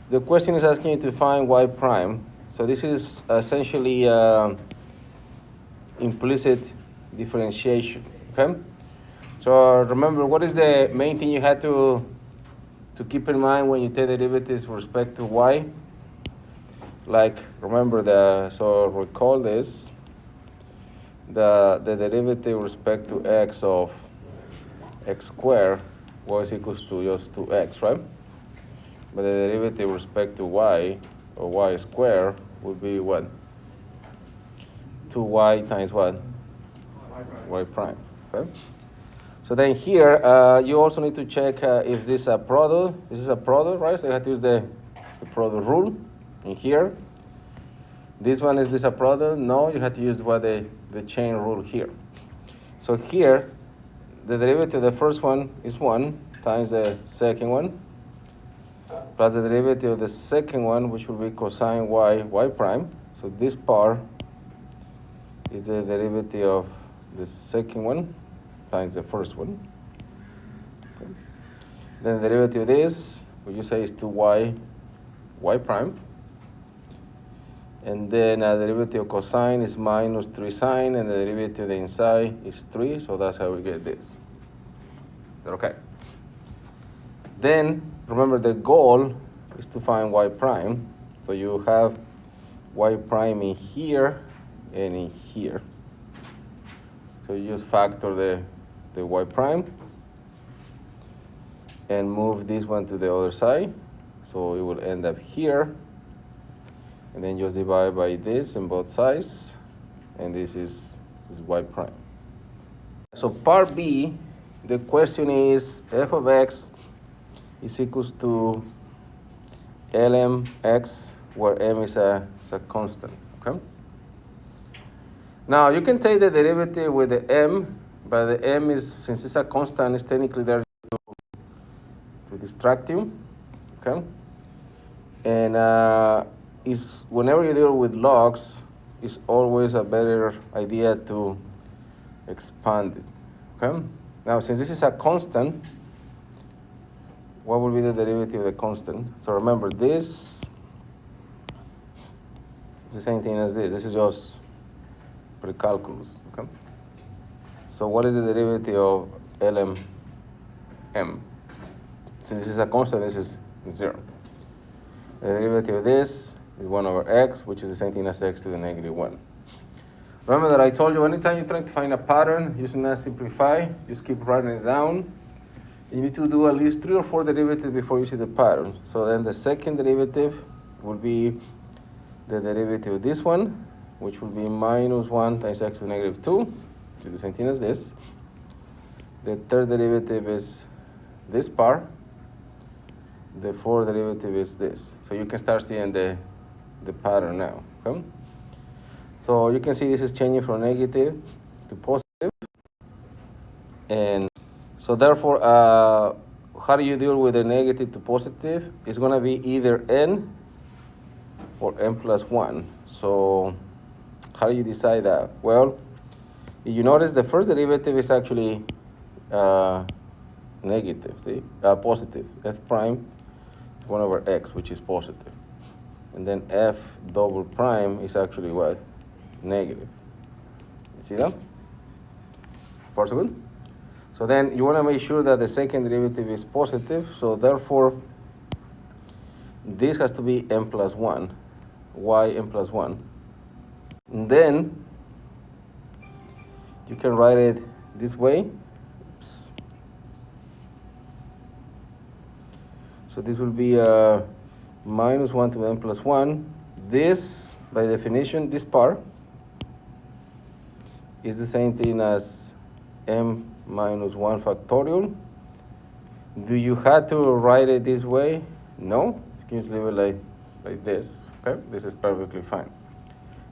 the question is asking you to find y prime. So this is essentially implicit differentiation, okay? So remember, what is the main thing you had to keep in mind when you take derivatives with respect to y? Like, remember so recall this, the derivative with respect to x of x squared was equals to just 2x, right? But the derivative with respect to y, or y squared, would be what? 2y times what? Y prime, okay? So then here, you also need to check if this is a product. This is a product, right? So you have to use the product rule in here. This one, is this a product? No, you have to use what the chain rule here. So here, the derivative of the first one is 1 times the second one, plus the derivative of the second one, which will be cosine y prime. So this part is the derivative of the second one times the first one. Okay. Then the derivative of this, what you say is 2y prime. And then the derivative of cosine is minus 3 sine, and the derivative of the inside is 3, so that's how we get this. Okay. Then, remember, the goal is to find y prime. So you have y prime in here and in here. So you just factor the y prime and move this one to the other side. So it will end up here. And then just divide by this on both sides. And this is y prime. So part B, the question is f of x is equals to lmx, where m is a constant, okay? Now, you can take the derivative with the m, but the m is, since it's a constant, it's technically there to distract you, okay? And is whenever you deal with logs, it's always a better idea to expand it, okay? Now, since this is a constant, what will be the derivative of the constant? So remember, this is the same thing as this. This is just pre-calculus, okay? So what is the derivative of lm m? Since this is a constant, this is 0. The derivative of this is 1 over x, which is the same thing as x to the negative 1. Remember that I told you anytime you're trying to find a pattern using that simplify, just keep writing it down. You need to do at least 3 or 4 derivatives before you see the pattern. So then the second derivative will be the derivative of this one, which will be minus 1 times x to the negative 2, which is the same thing as this. The third derivative is this part. The fourth derivative is this. So you can start seeing the pattern now, okay? So you can see this is changing from negative to positive. And so therefore, how do you deal with the negative to positive? It's going to be either n or n plus 1. So how do you decide that? Well, you notice the first derivative is actually negative, see? Positive. F prime is 1 over x, which is positive. And then f double prime is actually what? Negative. You see that? Far so good? So then you want to make sure that the second derivative is positive. So therefore, this has to be n plus 1, y n plus 1. And then you can write it this way. Oops. So this will be minus 1 to n plus 1. This, by definition, this part is the same thing as m minus 1 factorial. Do you have to write it this way? No. You can just leave it like this. Okay, this is perfectly fine.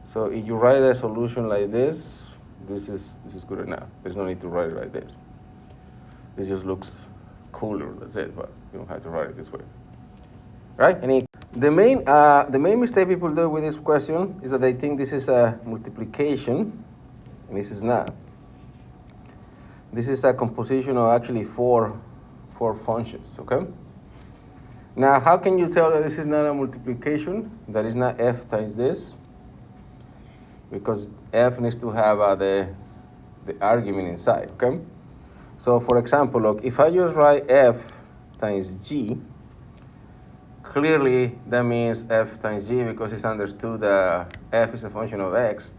So if you write a solution like this, this is good enough. There's no need to write it like this. This just looks cooler. That's it. But you don't have to write it this way. Right? The main mistake people do with this question is that they think this is a multiplication, and this is not. This is a composition of actually four functions, okay? Now, how can you tell that this is not a multiplication? That is not f times this? Because f needs to have the argument inside, okay? So, for example, look, if I just write f times g, clearly that means f times g because it's understood that f is a function of x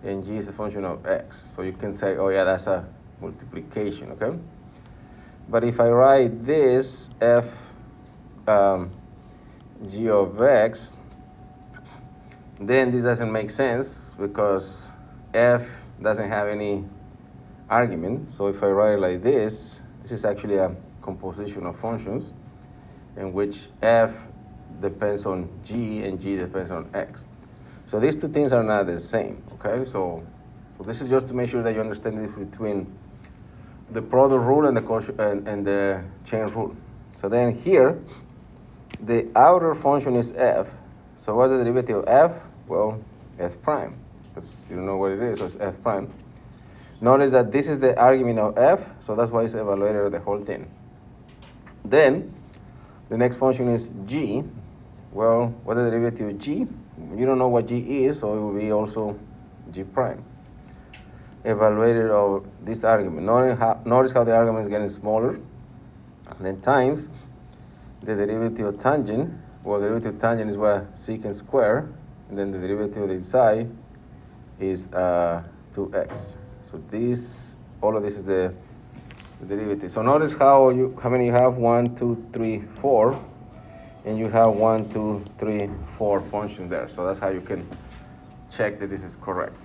and g is a function of x. So you can say, oh yeah, that's a multiplication, okay? But if I write this f g of x, then this doesn't make sense because f doesn't have any argument. So if I write it like this is actually a composition of functions in which f depends on g and g depends on x. So these two things are not the same, okay? So this is just to make sure that you understand this between the product rule and the chain rule. So then here, the outer function is f. So what's the derivative of f? Well, f prime, because you don't know what it is, so it's f prime. Notice that this is the argument of f, so that's why it's evaluated the whole thing. Then, the next function is g. Well, what's the derivative of g? You don't know what g is, so it will be also g prime. Evaluated of this argument. Notice how the argument is getting smaller. And then times the derivative of tangent. Well, the derivative of tangent is what secant square. And then the derivative of the side is 2x. So this, all of this is the derivative. So notice how many you have? 1, 2, 3, 4. And you have 1, 2, 3, 4 functions there. So that's how you can check that this is correct.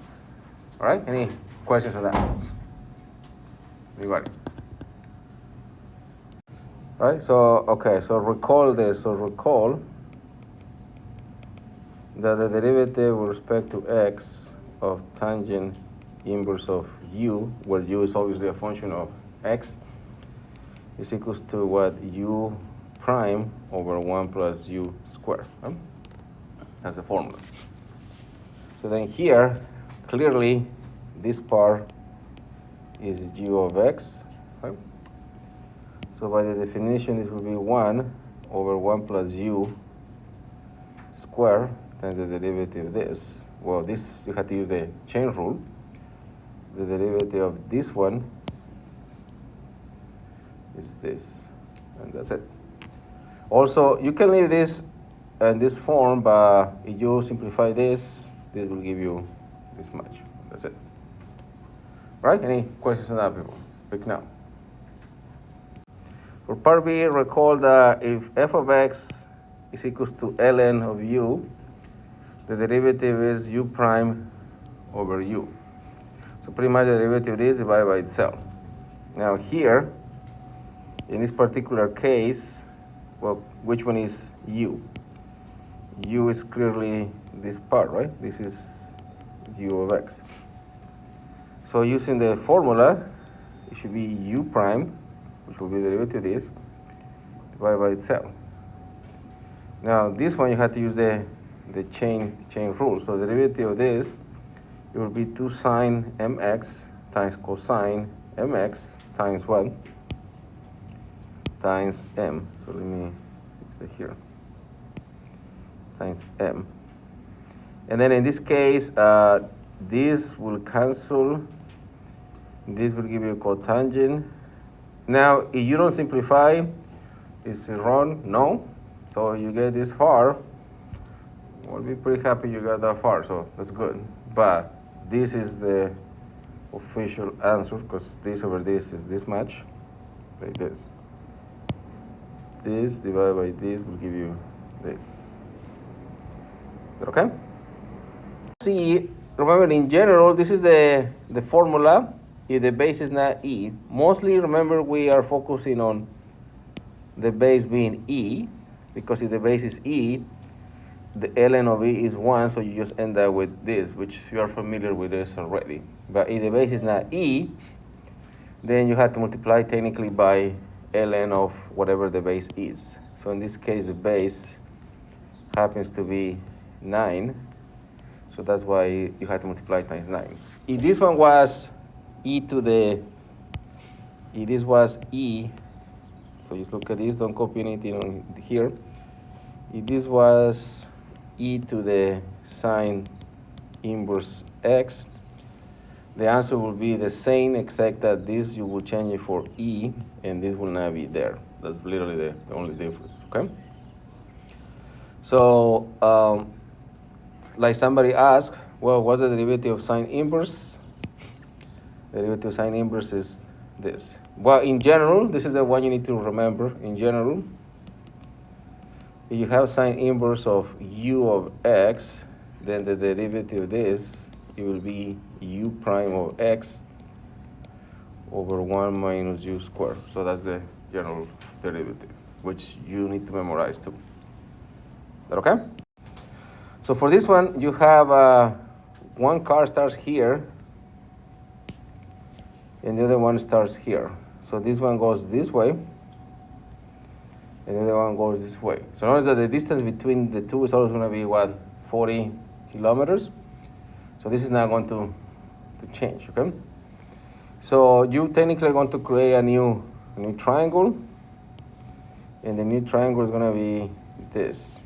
All right? Any questions on that? Anybody? All right? So, okay. So recall this. So recall that the derivative with respect to x of tangent inverse of u, where u is obviously a function of x, is equals to what? U prime over 1 plus u squared. Right? That's the formula. So then here, clearly, this part is u of x. Right? So by the definition, this will be 1 over 1 plus u squared times the derivative of this. Well, this, you have to use the chain rule. So the derivative of this one is this. And that's it. Also, you can leave this in this form, but if you simplify this will give you this much. That's it. Right? Any questions on that, people? Speak now. For part B, recall that if f of x is equals to ln of u, the derivative is u prime over u. So pretty much the derivative of this divided by itself. Now here, in this particular case, well, which one is u? U is clearly this part, right? This is u of x. So using the formula, it should be u prime, which will be the derivative of this, divided by itself. Now this one you have to use the chain rule. So the derivative of this, it will be 2 sine mx times cosine mx times what? Times m. So let me fix it here. Times m. And then in this case, this will cancel. This will give you a cotangent. Now, if you don't simplify, is it wrong? No. So you get this far. We'll be pretty happy you got that far, so that's good. But this is the official answer, because this over this is this much, like this. This divided by this will give you this. Is that okay? See, remember in general, this is the formula if the base is not e. Mostly, remember, we are focusing on the base being e, because if the base is e, the ln of e is 1, so you just end up with this, which you are familiar with this already. But if the base is not e, then you have to multiply technically by ln of whatever the base is. So in this case, the base happens to be 9, so that's why you have to multiply times 9. If this one was e to the, if this was e So just look at this, don't copy anything on here. If this was e to the sine inverse x, the answer will be the same, except that this you will change it for e, and this will not be there. That's literally the only difference, okay? So, like somebody asked, well, what's the derivative of sine inverse? The derivative of sine inverse is this. Well, in general, this is the one you need to remember. In general, if you have sine inverse of u of x, then the derivative of this, it will be u prime of x over 1 minus u squared. So that's the general derivative, which you need to memorize too. Is that okay? So for this one, you have one car starts here, and the other one starts here. So this one goes this way, and the other one goes this way. So notice that the distance between the two is always going to be, what, 40 kilometers? So this is not going to change, okay? So you technically going to create a new triangle, and the new triangle is going to be this.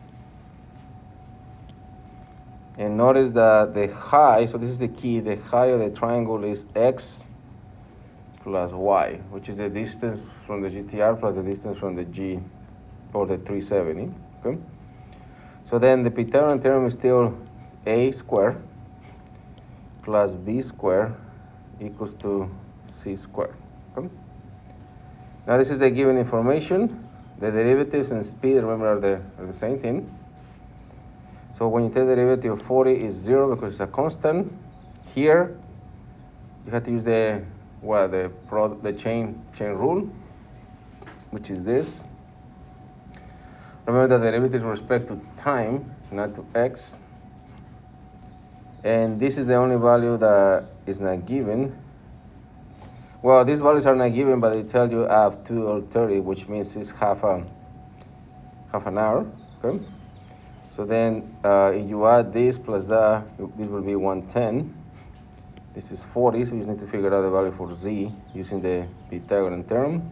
And notice that the height, so this is the key, the height of the triangle is x plus y, which is the distance from the GTR plus the distance from the G, or the 370, okay? So then the Pythagorean theorem is still a squared plus b squared equals to c squared, okay? Now this is the given information. The derivatives and speed, remember, are the same thing. So when you take the derivative of 40 is 0 because it's a constant. Here, you have to use the chain rule, which is this. Remember that the derivative is with respect to time, not to x. And this is the only value that is not given. Well, these values are not given, but they tell you I have 2 or 30, which means it's half an hour, okay? So then if you add this plus that, this will be 110. This is 40, so you just need to figure out the value for z using the Pythagorean theorem.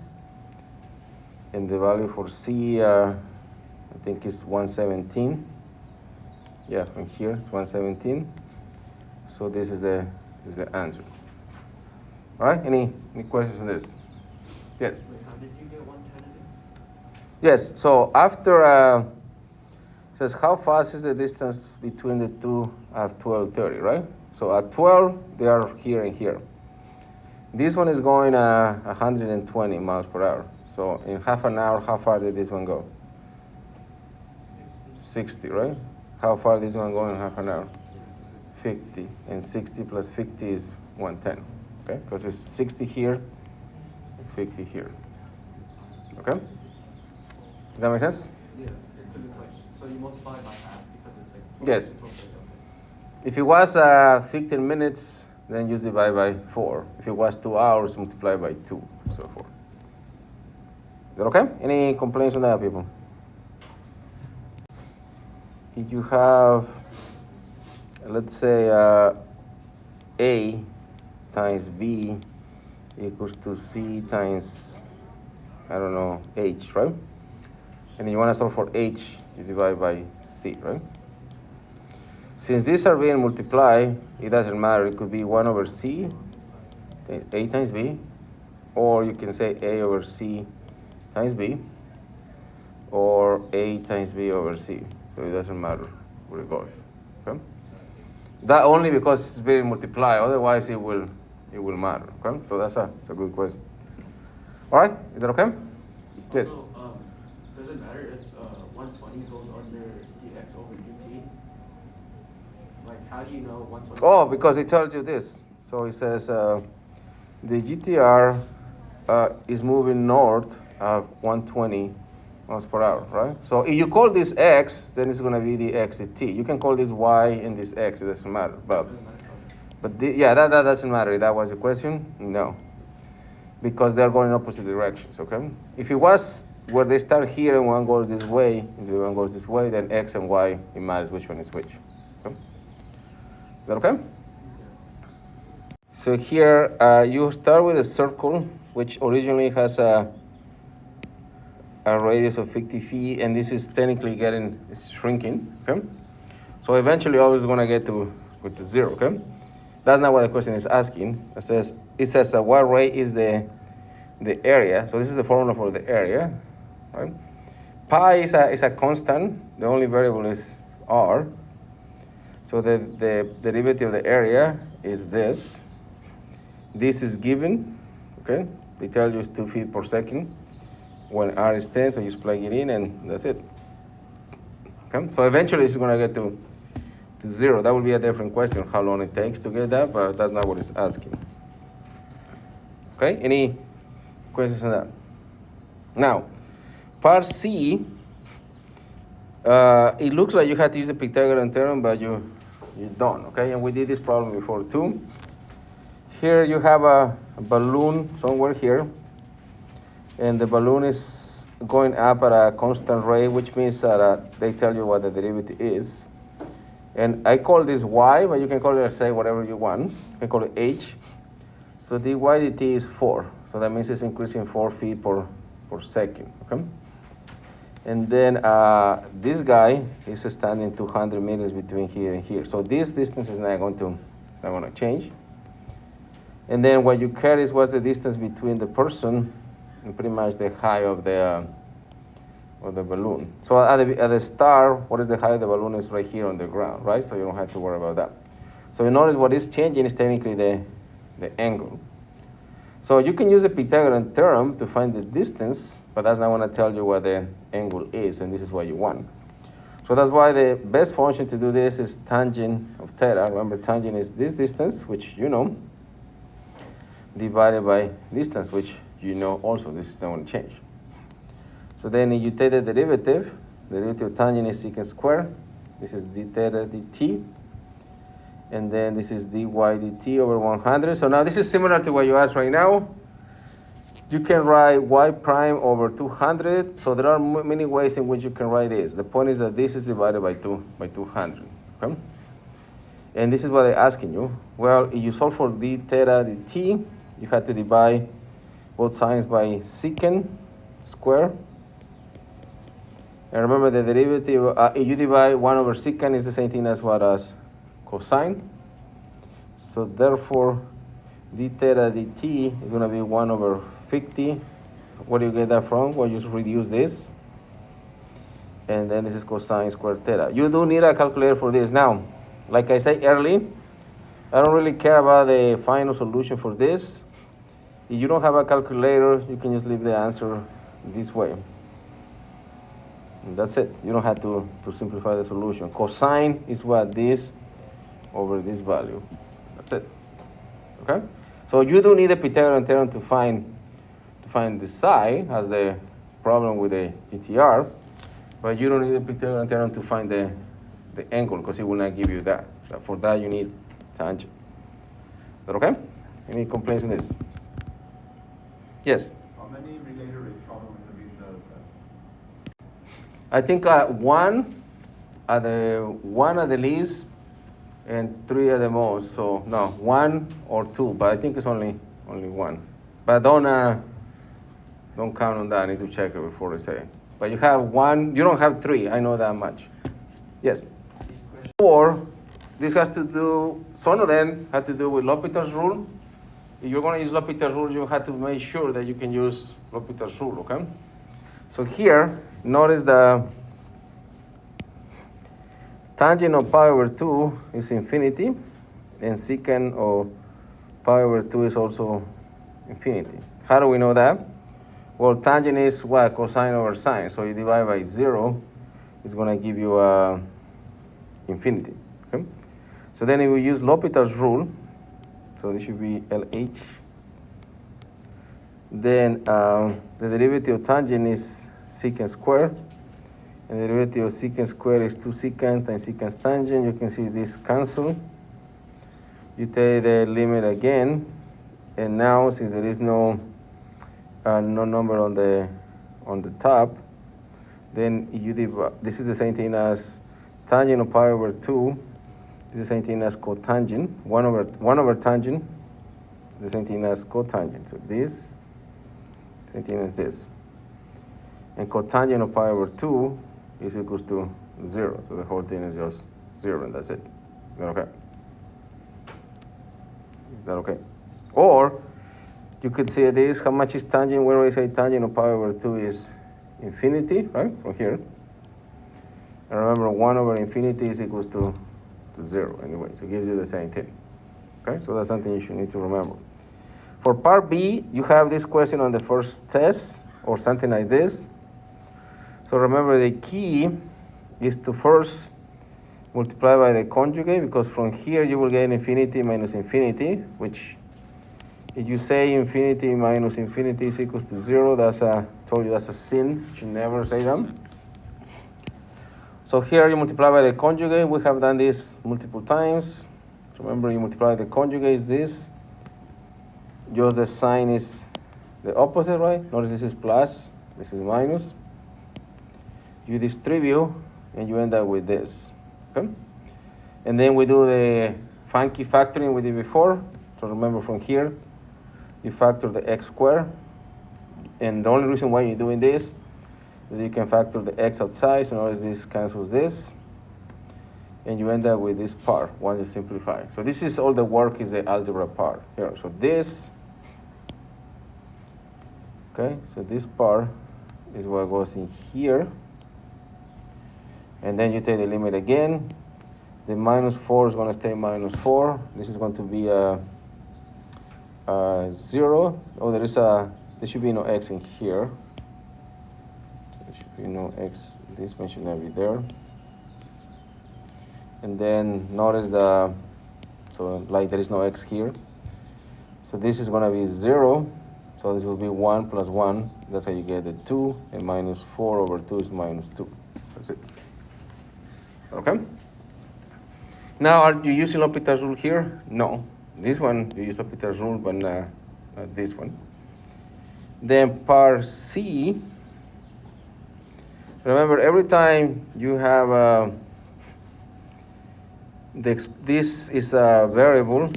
And the value for c, I think is 117. Yeah, from here, it's 117. So this is the answer. All right, any questions on this? Yes? Wait, how did you get 110 again? Yes, so after, it says how fast is the distance between the two at 12:30, right? So at 12, they are here and here. This one is going 120 miles per hour. So in half an hour, how far did this one go? 60, right? How far did this one go in half an hour? 50. And 60 plus 50 is 110, okay? Because it's 60 here, 50 here, okay? Does that make sense? Yeah, because it's like, so you multiply by half because it's like... Yes. Okay. If it was 15 minutes, then just divide by 4. If it was 2 hours, multiply by 2, and so forth. Is that okay? Any complaints on that, people? If you have, let's say, A times B equals to C times, I don't know, H, right? And you want to solve for H, you divide by C, right? Since these are being multiplied, it doesn't matter. It could be 1 over C, A times B, or you can say A over C times B, or A times B over C. So it doesn't matter where it goes. Okay? That only because it's being multiplied. Otherwise, it will matter. Okay? So that's a good question. All right? Is that okay? Yes. Also, does it matter if 120 goes under dx over dt? Like, how do you know 120? Oh, because it tells you this. So it says the GTR is moving north of 120 miles per hour, right? So if you call this x, then it's going to be the x at t. You can call this y and this x. It doesn't matter. But that doesn't matter. If that was the question, no. Because they're going in opposite directions, okay? If it was where they start here and one goes this way and the other one goes this way, then x and y, it matters which one is which. Okay? Is that okay? So here you start with a circle, which originally has a a radius of 50 feet, and this is technically it's shrinking, okay? So eventually always gonna get to 0, okay? That's not what the question is asking. It says what ray is the area. So this is the formula for the area, right? Pi is a constant. The only variable is r. So the derivative of the area is this. This is given, okay? They tell you it's 2 feet per second. When r is 10, so you just plug it in and that's it. Okay? So eventually it's gonna get to 0. That will be a different question, how long it takes to get that, but that's not what it's asking. Okay, any questions on that? Now, part C, it looks like you had to use the Pythagorean theorem, but you don't, okay? And we did this problem before too. Here you have a balloon somewhere here, and the balloon is going up at a constant rate, which means that they tell you what the derivative is. And I call this y, but you can call it, say, whatever you want. You can call it h. So dy dt is 4. So that means it's increasing 4 feet per second, okay? And then this guy is standing 200 meters between here and here. So this distance is not going to change. And then what you care is what's the distance between the person and pretty much the height of the balloon. So at the start, what is the height of the balloon is right here on the ground, right? So you don't have to worry about that. So you notice what is changing is technically the angle. So you can use the Pythagorean theorem to find the distance, but that's not going to tell you what the angle is, and this is what you want. So that's why the best function to do this is tangent of theta. Remember, tangent is this distance, which you know, divided by distance, which you know also. This is not going to change. So then you take the derivative of tangent is secant squared. This is d theta dt. And then this is dy dt over 100. So now this is similar to what you asked right now. You can write y prime over 200. So there are many ways in which you can write this. The point is that this is divided by 200. Okay? And this is what they're asking you. Well, if you solve for d theta dt, you have to divide both sides by secant squared. And remember the derivative, if you divide 1 over secant, is the same thing as what as cosine. So therefore, d theta dt is going to be 1 over 50. Where do you get that from? Well, you just reduce this. And then this is cosine squared theta. You do need a calculator for this. Now, like I said earlier, I don't really care about the final solution for this. If you don't have a calculator, you can just leave the answer this way. And that's it. You don't have to simplify the solution. Cosine is what? This over this value. That's it. Okay? So you do need a Pythagorean theorem to find the psi, as the problem with the GTR, but you don't need a Pythagorean theorem to find the angle, because it will not give you that. So for that you need tangent. Is that okay? Any complaints on this? Yes? How many related rate problems have you done? I think one at the least and 3 at the most. So no, 1 or 2, but I think it's only 1. But don't count on that. I need to check it before I say it. But you have 1. You don't have 3. I know that much. Yes. Or this has to do. Some of them have to do with L'Hopital's rule. If you're going to use L'Hopital's rule, you have to make sure that you can use L'Hopital's rule. Okay. So here, notice the tangent of pi over 2 is infinity, and secant of pi over 2 is also infinity. How do we know that? Well, tangent is what? Cosine over sine. So you divide by 0, it's going to give you infinity. Okay? So then if we use L'Hopital's rule, so this should be LH, then the derivative of tangent is secant squared. And the derivative of secant squared is 2 secant times secant tangent. You can see this cancel. You take the limit again, and now since there is no number on the top, then you divide. This is the same thing as tangent of pi over 2. This is the same thing as cotangent. 1 over tangent is the same thing as cotangent. So this, same thing as this. And cotangent of pi over 2 is equals to 0. So the whole thing is just 0, and that's it. Is that okay? Is that okay? Or you could say this, how much is tangent? When we say tangent of pi over 2 is infinity, right? From here. And remember, 1 over infinity is equals to 0 anyway. So it gives you the same thing. Okay? So that's something you should need to remember. For part B, you have this question on the first test or something like this. So remember, the key is to first multiply by the conjugate, because from here you will get infinity minus infinity, which if you say infinity minus infinity is equals to 0, told you that's a sin. You should never say them. So here you multiply by the conjugate. We have done this multiple times. Remember, you multiply the conjugate is this. Just the sign is the opposite, right? Notice this is plus, this is minus. You distribute, and you end up with this. Okay? And then we do the funky factoring we did before. So remember, from here, you factor the x squared. And the only reason why you're doing this is that you can factor the x outside. So notice this cancels this. And you end up with this part once you simplify. So this is all the work, is the algebra part here. So this, okay, so this part is what goes in here. And then you take the limit again. The minus 4 is going to stay minus 4. This is going to be a 0. Oh, there should be no x in here. There should be no x. This one should not be there. And then notice so like there is no x here. So this is going to be 0. So this will be 1 plus 1. That's how you get the 2. And minus 4 over 2 is minus 2. That's it. Okay? Now, are you using L'Hopital's rule here? No. This one, you use L'Hopital's rule, but not this one. Then part C, remember, every time you have this is a variable,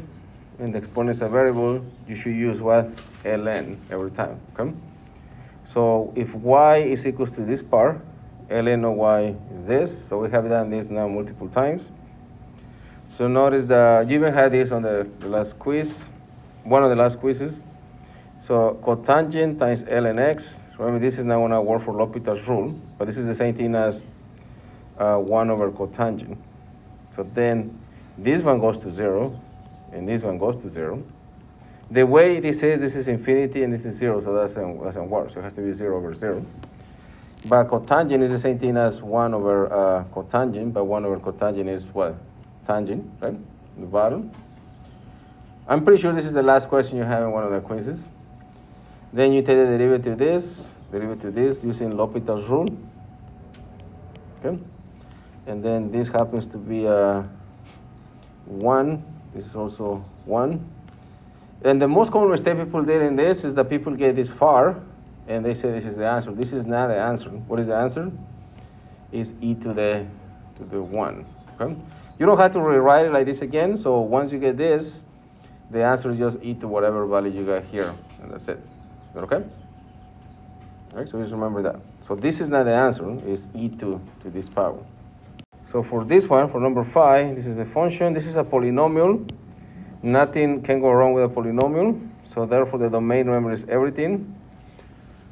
and the exponent is a variable, you should use what? ln every time, okay? So if y is equals to this part, ln of y is this. So we have done this now multiple times. So notice that you even had this on the last quiz, one of the last quizzes. So cotangent times ln x. Remember, this is not going to work for L'Hopital's rule, but this is the same thing as 1 over cotangent. So then this one goes to 0, and this one goes to 0. The way this is infinity, and this is 0, so that doesn't work. So it has to be 0 over 0. But cotangent is the same thing as 1 over cotangent, but 1 over cotangent is what? Tangent, right? The bottom. I'm pretty sure this is the last question you have in one of the quizzes. Then you take the derivative of this, using L'Hopital's rule. Okay? And then this happens to be 1. This is also 1. And the most common mistake people did in this is that people get this far, and they say this is the answer. This is not the answer. What is the answer? Is e to the 1. Okay? You don't have to rewrite it like this again. So once you get this, the answer is just e to whatever value you got here, and that's it. Is that okay? All right, so just remember that. So this is not the answer. It's e to this power. So for this one, for number 5, this is the function. This is a polynomial. Nothing can go wrong with a polynomial. So therefore, the domain, remember, is everything.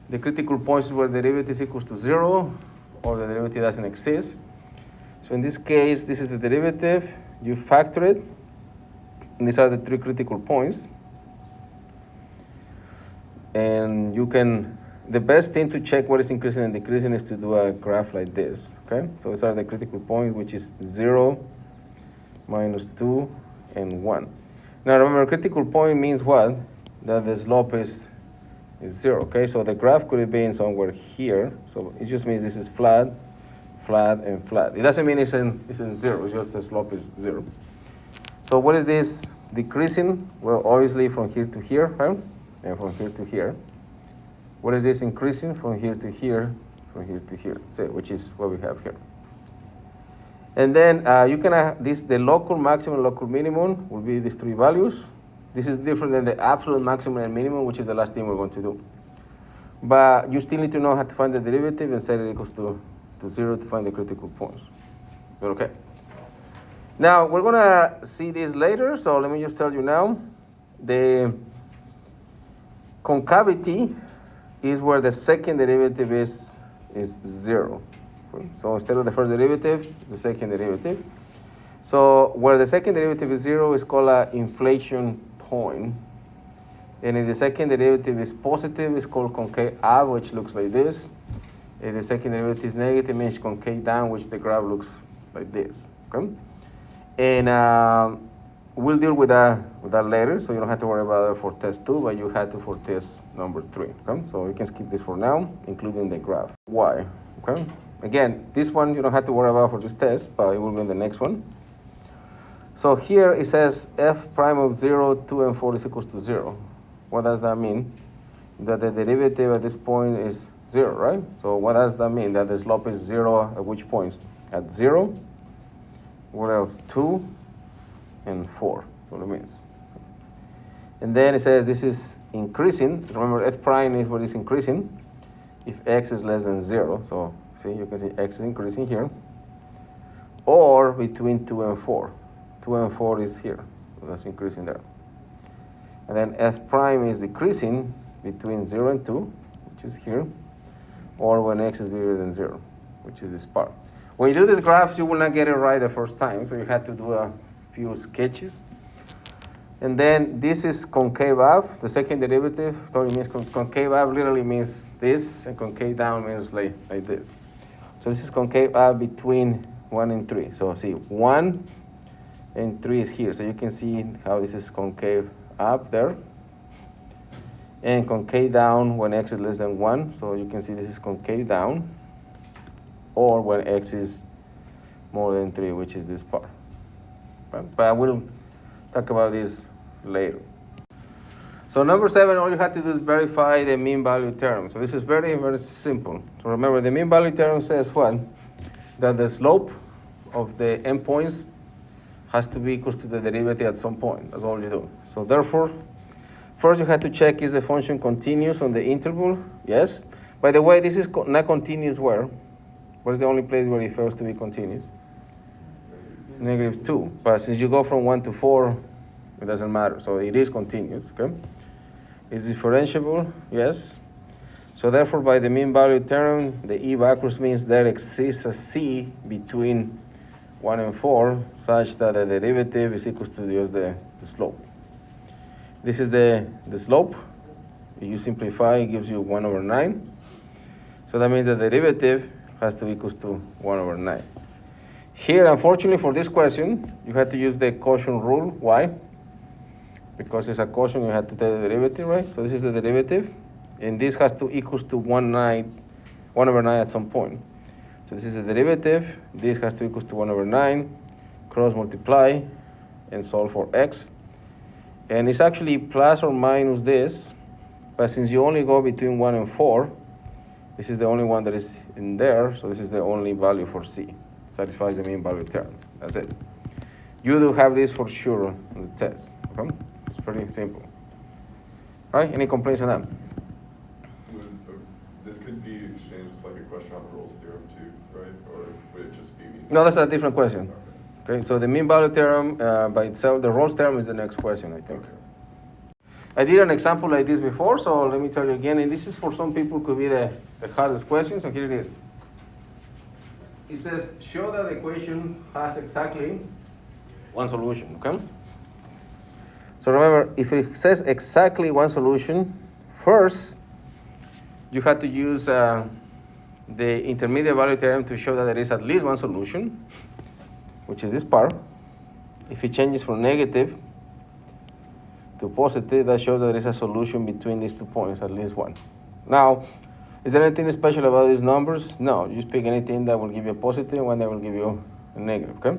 The critical point is where the derivative is equals to 0, or the derivative doesn't exist. So in this case, this is the derivative. You factor it. And these are the 3 critical points. And you can, the best thing to check what is increasing and decreasing is to do a graph like this, okay? So these are the critical points, which is 0, minus 2, and 1. Now remember, critical point means what? That the slope is 0, okay? So the graph could have been somewhere here. So it just means this is flat, flat, and flat. It doesn't mean it's in 0, it's just the slope is 0. So what is this decreasing? Well, obviously from here to here, right? And from here to here. What is this increasing? From here to here, from here to here, so, which is what we have here. And then you can have this, the local maximum, local minimum will be these 3 values. This is different than the absolute maximum and minimum, which is the last thing we're going to do. But you still need to know how to find the derivative and set it equals to 0 to find the critical points. But okay. Now, we're going to see this later, so let me just tell you now. The concavity is where the second derivative is 0. So instead of the first derivative, the second derivative. So where the second derivative is 0 is called an inflation point. And if the second derivative is positive, it's called concave up, which looks like this. If the second derivative is negative, it means concave down, which the graph looks like this. Okay? And we'll deal with that later, so you don't have to worry about it for test 2, but you had to for test number 3. Okay? So you can skip this for now, including the graph. Why? Okay? Again, this one you don't have to worry about for this test, but it will be in the next one. So here it says f prime of 0, 2, and 4 is equals to 0. What does that mean? That the derivative at this point is 0, right? So what does that mean? That the slope is 0 at which points? At 0, what else? 2, and 4. That's what it means. And then it says this is increasing. Remember, f prime is what is increasing if x is less than 0. So see, you can see x is increasing here. Or between 2 and 4. 2 and 4 is here. So that's increasing there. And then f prime is decreasing between 0 and 2, which is here, or when x is bigger than 0, which is this part. When you do these graphs, you will not get it right the first time, so you have to do a few sketches. And then this is concave up, the second derivative. So it means concave up literally means this, and concave down means like this. So this is concave up between 1 and 3. So see, 1 and 3 is here. So you can see how this is concave up there, and concave down when x is less than 1. So you can see this is concave down, or when x is more than 3, which is this part. But I will talk about this later. So number 7, all you have to do is verify the mean value theorem. So this is very, very simple. So remember, the mean value theorem says what? That the slope of the endpoints has to be equal to the derivative at some point. That's all you do. So therefore, first you have to check is the function continuous on the interval? Yes. By the way, this is not continuous where? What is the only place where it fails to be continuous? -2. But since you go from 1 to 4, it doesn't matter. So it is continuous. Okay. It's differentiable? Yes. So therefore, by the mean value theorem, the E backwards means there exists a C between 1 and 4, such that the derivative is equal to just the slope. This is the slope. If you simplify, it gives you 1 over 9. So that means the derivative has to be equal to 1 over 9. Here, unfortunately, for this question, you have to use the quotient rule. Why? Because it's a quotient, you have to take the derivative, right? So this is the derivative, and this has to equal to 1 over 9 at some point. So this is the derivative. This has to equal to 1 over 9. Cross multiply and solve for x. And it's actually plus or minus this. But since you only go between 1 and 4, this is the only one that is in there. So this is the only value for C. Satisfies the mean value term. That's it. You do have this for sure on the test. Okay? It's pretty simple. Right? Any complaints on that? This could be exchanged as like a question on Rolle's theorem too, right? Or would it just be? No, that's a different question. Okay, so the mean value theorem by itself, the Rolle's theorem is the next question, I think. Okay. I did an example like this before, so let me tell you again, and this is for some people could be the hardest question, so here it is. It says, show that the equation has exactly one solution, okay? So remember, if it says exactly one solution, first, you have to use the intermediate value theorem to show that there is at least one solution, which is this part. If it changes from negative to positive, that shows that there is a solution between these 2 points, at least one. Now, is there anything special about these numbers? No, you just pick anything that will give you a positive, one that will give you a negative, okay?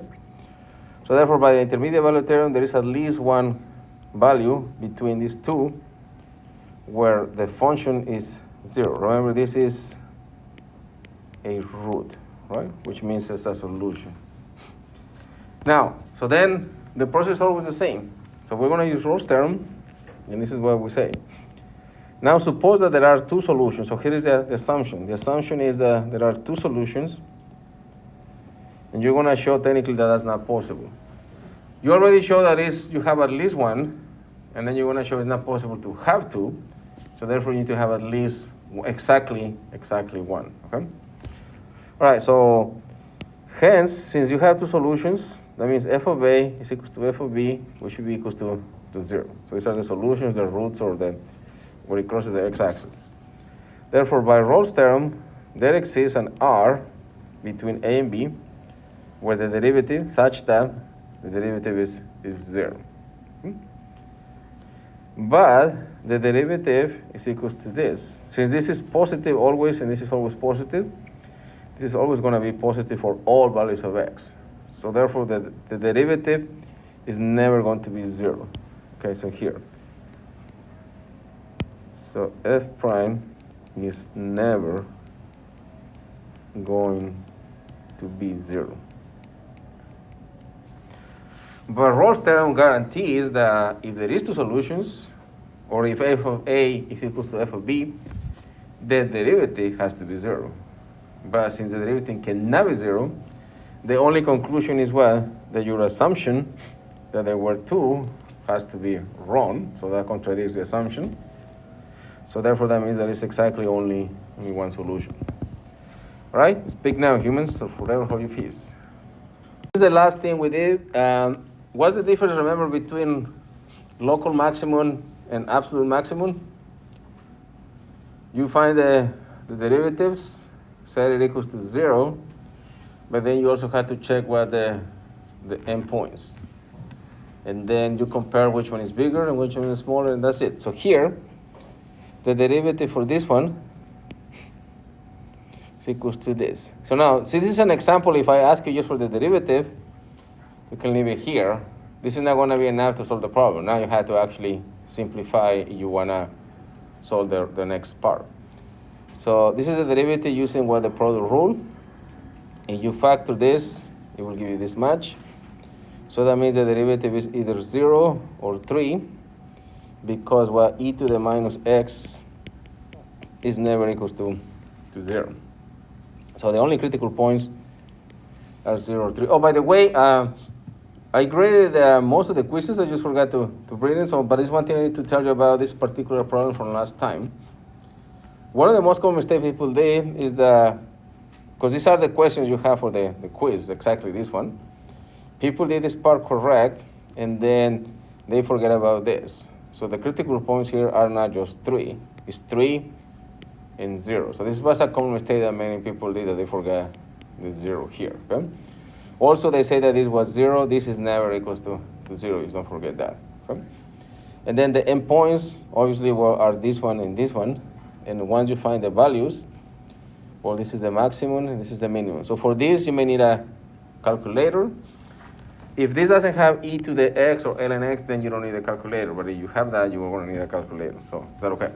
So therefore, by the intermediate value theorem, there is at least one value between these two where the function is 0. Remember, this is a root, right? Which means it's a solution. Now, so then the process is always the same. So we're going to use Rolle's theorem, and this is what we say. Now suppose that there are two solutions. So here is the assumption. The assumption is that there are two solutions, and you're going to show technically that that's not possible. You already show that you have at least one, and then you're going to show it's not possible to have two. So therefore, you need to have at least exactly one. Okay. All right. So hence, since you have two solutions, that means f of a is equal to f of b, which should be equal to 0. So these are the solutions, the roots, or where it crosses the x-axis. Therefore, by Rolle's theorem, there exists an R between a and b, where the derivative such that the derivative is 0. But the derivative is equal to this. Since this is positive always, and this is always positive, this is always going to be positive for all values of x. So therefore, the derivative is never going to be 0. Okay, so here. So f prime is never going to be 0. But Rolle's theorem guarantees that if there is two solutions, or if f of a is equal to f of b, the derivative has to be 0. But since the derivative cannot be 0, the only conclusion is what? That your assumption that there were two has to be wrong. So that contradicts the assumption. So therefore, that means that it's exactly only one solution. All right? Speak now, humans. So forever hold your peace. This is the last thing we did. What's the difference, remember, between local maximum and absolute maximum? You find the derivatives, set it equals to 0, but then you also have to check what the endpoints. And then you compare which one is bigger and which one is smaller, and that's it. So here, the derivative for this one is equals to this. So now, see, this is an example. If I ask you just for the derivative, you can leave it here. This is not going to be enough to solve the problem. Now you have to actually simplify if you want to solve the next part. So this is the derivative using what the product rule. If you factor this, it will give you this much. So that means the derivative is either 0 or 3, because what e to the minus x is never equals to 0. So the only critical points are 0 or 3. Oh, by the way, I graded most of the quizzes. I just forgot to bring in some, but there's one thing I need to tell you about this particular problem from last time. One of the most common mistakes people did is because these are the questions you have for the quiz, exactly this one. People did this part correct, and then they forget about this. So the critical points here are not just 3. It's 3 and 0. So this was a common mistake that many people did, that they forgot the 0 here. Okay? Also, they say that this was 0. This is never equals to 0. You don't forget that. Okay? And then the endpoints, obviously, are this one and this one. And once you find the values, well, this is the maximum and this is the minimum. So for this, you may need a calculator. If this doesn't have e to the x or ln x, then you don't need a calculator. But if you have that, you are going to need a calculator. So is that okay?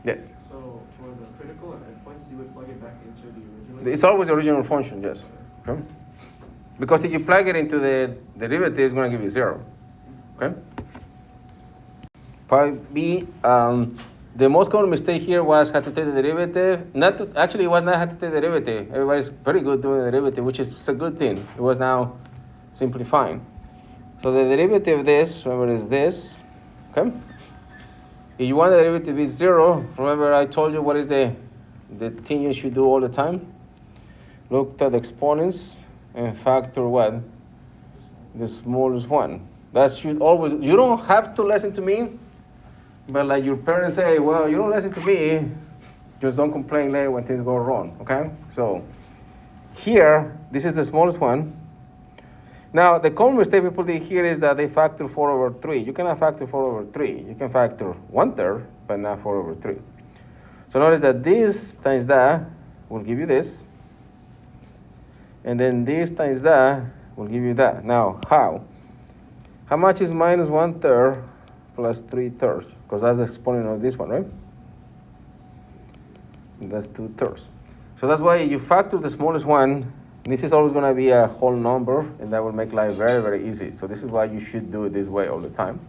Yes? So for the critical endpoints, you would plug it back into the original? It's always the original function, yes. Okay? Because if you plug it into the derivative, it's going to give you 0. Okay? Part B, the most common mistake here was had to take the derivative. Actually, it was not had to take the derivative. Everybody's very good doing the derivative, which is a good thing. It was now simplifying. So the derivative of this, remember, is this. Okay? If you want the derivative to be 0, remember I told you what is the thing you should do all the time? Look at the exponents and factor what? The smallest one. That should always, you don't have to listen to me, but like your parents say, well, you don't listen to me, just don't complain later when things go wrong, okay? So here, this is the smallest one. Now, the common mistake people did here is that they factor 4 over 3. You cannot factor 4 over 3. You can factor 1/3, but not 4 over 3. So notice that this times that will give you this. And then this times that will give you that. Now, how? How much is minus 1/3 plus 3/3? Because that's the exponent of this one, right? And that's 2/3. So that's why you factor the smallest one. This is always going to be a whole number, and that will make life very, very easy. So this is why you should do it this way all the time.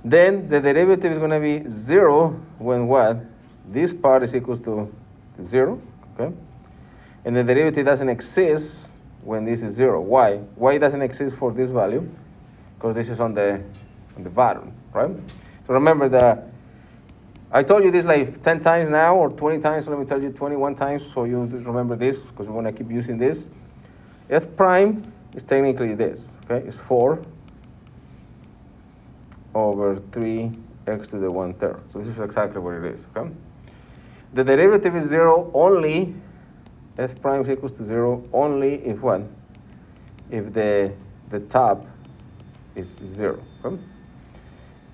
Then the derivative is going to be 0 when what? This part is equals to 0, okay? And the derivative doesn't exist when this is 0. Why? Why it doesn't exist for this value? Because this is on the bottom, right? So remember that I told you this like 10 times now or 20 times. So let me tell you 21 times so you remember this because we're going to keep using this. F prime is technically this, okay? It's 4 over 3x to the 1/3. So this is exactly what it is, okay? The derivative is 0 only, f prime is equals to 0 only if what? If the top is 0, okay?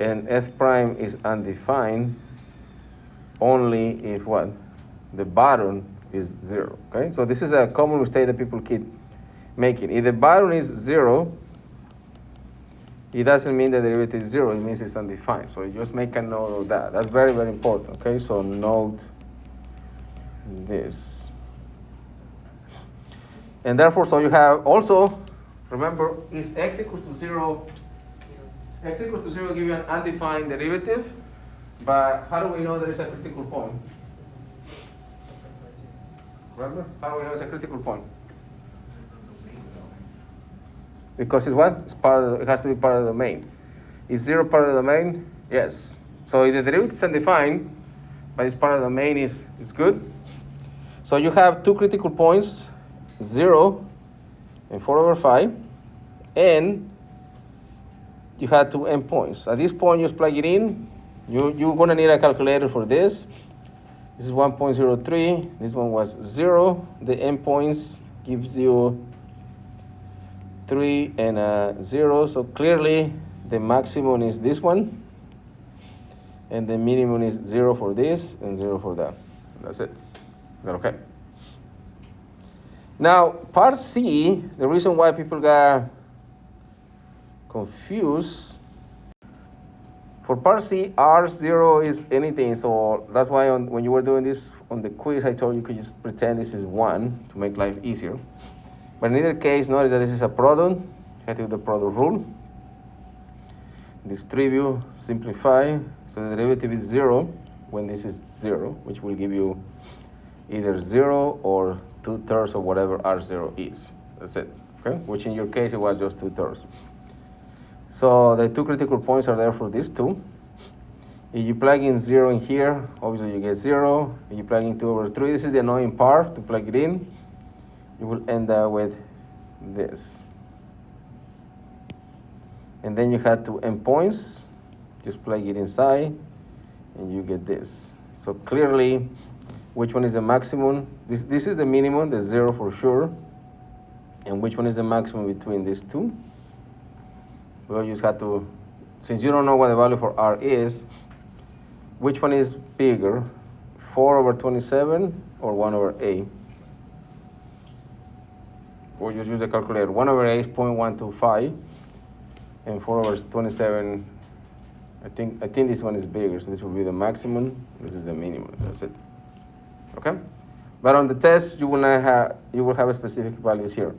And f prime is undefined only if what? The bottom is 0, okay? So this is a common mistake that people keep making. If the bottom is 0, it doesn't mean the derivative is 0, it means it's undefined. So you just make a note of that. That's very, very important, okay? So note this. And therefore, so you have also, remember, is x equals to 0, x equals to 0 give you an undefined derivative, but how do we know there is a critical point? Remember? How do we know it's a critical point? Because it's what? It's part of it has to be part of the domain. Is 0 part of the domain? Yes. So if the derivative is undefined, but it's part of the domain is good. So you have two critical points, 0 and 4/5, and you have two endpoints. At this point, you just plug it in. You're going to need a calculator for this. This is 1.03. This one was 0. The endpoints gives you 3 and 0. So clearly, the maximum is this one. And the minimum is 0 for this and 0 for that. That's it. Is that okay? Now, part C, the reason why people got confused, for part C, R0 is anything. So that's why when you were doing this on the quiz, I told you could just pretend this is 1 to make life easier. But in either case, notice that this is a product. You have to do the product rule. Distribute, simplify. So the derivative is 0 when this is 0, which will give you either 0 or 2/3 of whatever R0 is. That's it, okay? Which in your case, it was just 2/3. So the two critical points are there for these two. If you plug in 0 in here, obviously you get 0. If you plug in 2/3, this is the annoying part to plug it in. You will end up with this. And then you have two endpoints. Just plug it inside, and you get this. So clearly, which one is the maximum? This is the minimum, the 0 for sure. And which one is the maximum between these two? Well, you just have to, since you don't know what the value for R is, which one is bigger, 4/27 or 1/8? Or just use the calculator. 1/8 is 0.125, and 4/27, I think this one is bigger, so this will be the maximum, this is the minimum, that's it. Okay? But on the test, you will have specific values here.